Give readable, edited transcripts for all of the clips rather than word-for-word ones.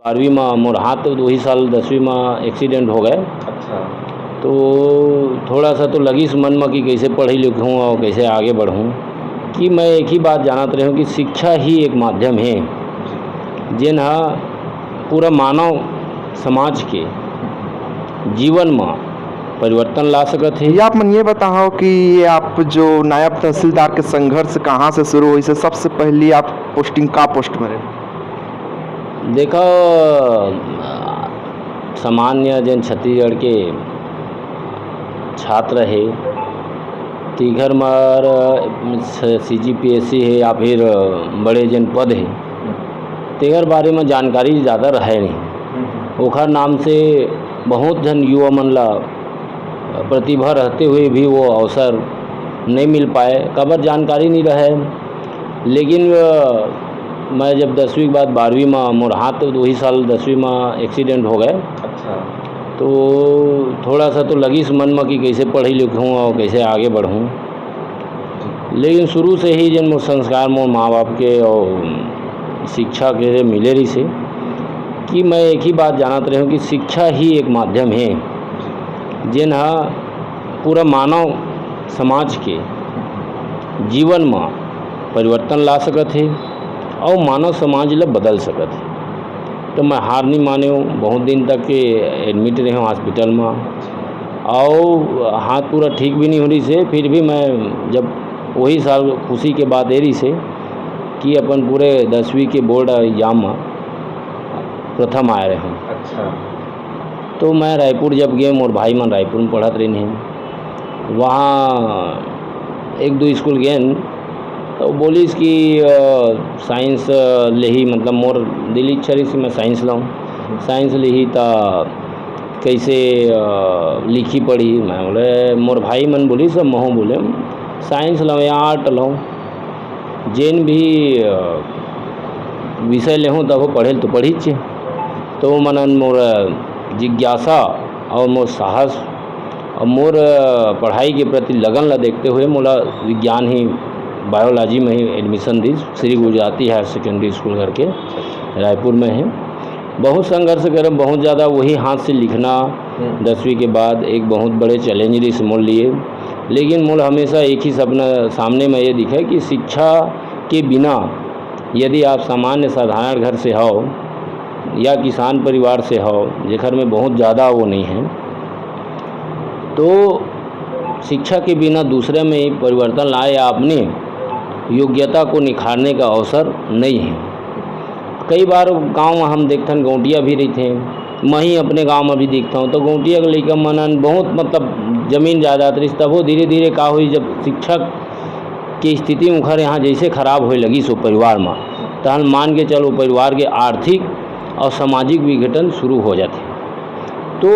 12वीं में मोर हाथ तो वही साल 10वीं में एक्सीडेंट हो गए। अच्छा। तो थोड़ा सा तो लगी मन में कि कैसे पढ़ी लिखूँ और कैसे आगे बढ़ूँ। कि मैं एक ही बात जानत रहूँ कि शिक्षा ही एक माध्यम है जेन हा पूरा मानव समाज के जीवन में परिवर्तन ला सकत है। या आप मन ये बताओ कि ये आप जो नायब तहसीलदार के संघर्ष कहाँ से शुरू हुई से सबसे पहली आप पोस्टिंग का पोस्ट में रहे? देखो सामान्य जन छत्तीसगढ़ के छात्र है तीघर मार CGPSC है या फिर बड़े जन पद है तेगर बारे में जानकारी ज़्यादा रहे नहीं। ओखर नाम से बहुत जन युवा मन ला प्रतिभा रहते हुए भी वो अवसर नहीं मिल पाए, कबर जानकारी नहीं रहे। लेकिन मैं जब 10वीं के बाद 12वीं में मोर हाथ तो वही साल 10वीं में एक्सीडेंट हो गए। अच्छा। तो थोड़ा सा तो लगी मन में कि कैसे पढ़ी लिखूँ और कैसे आगे बढ़ूँ। लेकिन शुरू से ही जन मोर संस्कार मोर माँ बाप के और शिक्षा के मिले रही से कि मैं एक ही बात जानत रहूँ कि शिक्षा ही एक माध्यम है जेन हा पूरा मानव समाज के जीवन में परिवर्तन ला सकत है और मानव समाज ला बदल सकत है। तो मैं हार नहीं माने हूँ, बहुत दिन तक के एडमिट रहे हूँ हॉस्पिटल में और हाथ पूरा ठीक भी नहीं हो रही से फिर भी मैं जब वही साल खुशी के बाद ए रही से कि अपन पूरे 10वीं के बोर्ड एग्जाम में प्रथम आए रहे हूँ। अच्छा। तो मैं रायपुर जब गए मोर भाई मन रायपुर में पढ़त रहे हैं, वहाँ एक दो स्कूल गए तो बोलिस कि साइंस ले ही मतलब मोर दिल इच्छा रही से मैं साइंस लाऊँ। साइंस ले ही तो कैसे लिखी पढ़ी। मैं बोले मोर भाई मन बोली सब महू बोले साइंस लाऊँ या आर्ट लाऊँ जेन भी विषय ले हूँ तब वो पढ़े तो पढ़ी छे। तो मनन मोर जिज्ञासा और मोर साहस और मोर पढ़ाई के प्रति लगन ला देखते हुए मोला विज्ञान ही बायोलॉजी में ही एडमिशन दी Shri Gujarati higher secondary school करके रायपुर में है। बहुत संघर्ष करे, बहुत ज़्यादा वही हाथ से लिखना 10वीं के बाद एक बहुत बड़े चैलेंज रिस मोल लिए। लेकिन मोल हमेशा एक ही सपना सामने में ये दिखा कि शिक्षा के बिना यदि आप सामान्य साधारण घर से हो या किसान परिवार से हो जेकर में बहुत ज़्यादा वो नहीं है तो शिक्षा के बिना दूसरे में ही परिवर्तन लाए या अपनी योग्यता को निखारने का अवसर नहीं है। कई बार गांव में हम देखते हैं गौटिया भी रही थे, मैं ही अपने गांव में भी देखता हूँ तो गौटिया के लड़का मनन बहुत मतलब ज़मीन जायदाद रही तब वो धीरे धीरे का हुई जब शिक्षक की स्थिति उखर यहाँ जैसे खराब होए लगी सो परिवार में तहन मान के चलो परिवार के आर्थिक और सामाजिक विघटन शुरू हो जाते। तो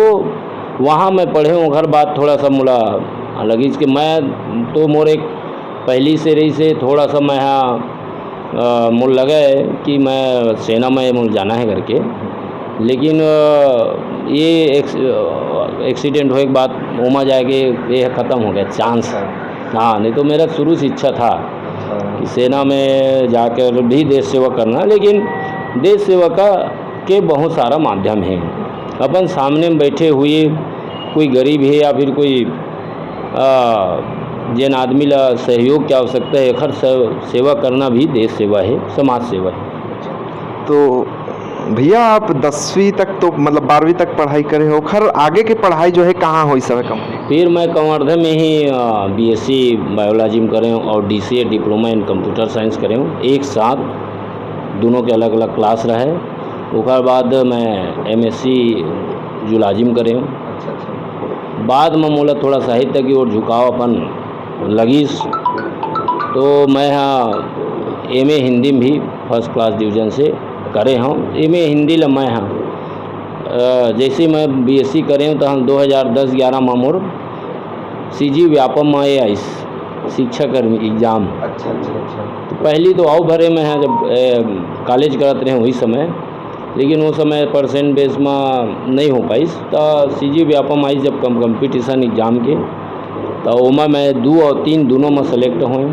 वहाँ मैं पढ़े हूँ घर बात थोड़ा सा मुला लगी कि मैं तो मोर एक पहली से रही से थोड़ा सा मैं यहाँ मुझे लगा है कि मैं सेना में मुझे जाना है करके। लेकिन ये एक्सीडेंट होने के बाद ओमा जाके ये ख़त्म हो गया चांस। हाँ नहीं तो मेरा शुरू से इच्छा था कि सेना में जाकर भी देश सेवा करना। लेकिन देश सेवा का के बहुत सारा माध्यम है। अपन सामने में बैठे हुए कोई गरीब है या फिर कोई जिन आदमी ला सहयोग की आवश्यकता है खर सेवा करना भी देश सेवा है, समाज सेवा है। तो भैया आप 10वीं तक तो मतलब 12वीं तक पढ़ाई करे हो, खर आगे की पढ़ाई जो है कहाँ हुई सब कंप्लीट? फिर मैं कंवर्धा में ही BSc बायोलॉजी में करें और DCA diploma in computer science करें एक साथ दोनों के अलग अलग क्लास रहे। उसके बाद मैं MSc जूलॉजी में करें। बाद में मोला थोड़ा साहित्य की ओर झुकाव अपन लगीस तो मैं यहाँ MA हिंदी में भी फर्स्ट क्लास डिवीज़न से करे हूँ। MA हिंदी ला मैं हाँ जैसे मैं BSc करे हूँ तो हम 2010-11 में मोर CG व्यापम में आइस शिक्षाकर्मी एग्ज़ाम। अच्छा। तो पहली तो आओ भरे में है जब कॉलेज करते रहे वही समय, लेकिन वो समय परसेंट बेस में नहीं हो पाई तो CG व्यापम आई जब कंपटीशन एग्ज़ाम के तो ओमा मैं 2 और 3 दोनों में सेलेक्ट हुए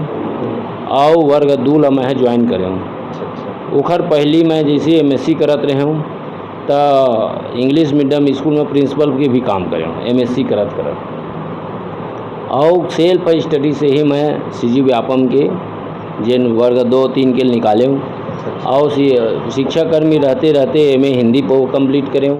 और वर्ग 2 ला मैं ज्वाइन करे हूँ। उखर पहली मैं जैसे MSc करत रहे हूँ तो इंग्लिश मीडियम स्कूल में प्रिंसिपल के भी काम करे हूँ, MSc करत और सेल्फ स्टडी से ही मैं CG व्यापम के जिन वर्ग 2-3 के निकाले हूँ और शिक्षाकर्मी रहते MA हिंदी को कंप्लीट करे हूँ।